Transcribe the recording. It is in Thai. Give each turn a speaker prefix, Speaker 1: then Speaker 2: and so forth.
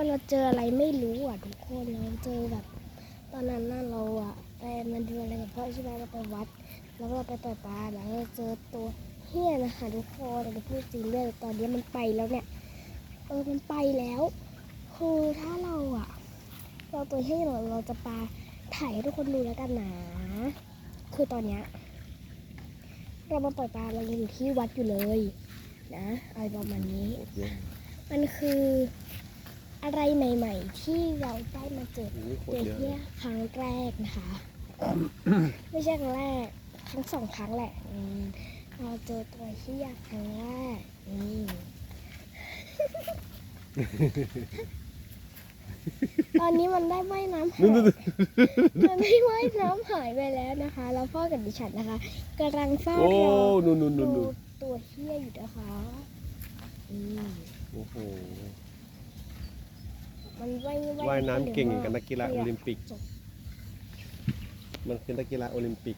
Speaker 1: คนเราเจออะไรไม่รู้อ่ะทุกคนเราเจอแบบตอนนั้นน่ะเราอ่ะไปมันดูอะไรกับพ่อใช่ไหมเราไปวัดแล้วก็เราไปปล่อยปลาแล้วเราเจอตัวเฮี้ยนะคะทุกคนเราพูดจริงเลยตอนนี้มันไปแล้วเนี่ยมันไปแล้วคือถ้าเราอ่ะเราตัวเฮี้ยเราจะปาถ่ายให้ทุกคนดูแล้วกันนะคือตอนเนี้ยเรามาปล่อยปลาเรายังอยู่ที่วัดอยู่เลยนะอะไรประมาณนี้มันคืออะไรใหม่ๆที่เราได้มาเจอเฮี้ยครั้งแรกนะคะ ไม่ใช่ครั้งแรกทั้ง2 ครั้งแหละเราเจอตัวเฮี้ยครั้งแรกตอนนี้มันได้ว่ายน้ำหายมันได้ว่ายน้ำหายไปแล้วนะคะแล้วพ่อกับดิฉันนะคะกำลังเฝ้ารอดูตัวเฮี้ยอยู่นะคะ
Speaker 2: โอ้โห
Speaker 1: มัน
Speaker 2: ว่ายน้ำเก่งกับนักกีฬาโอลิมปิกมันคือนักกีฬาโอลิมปิก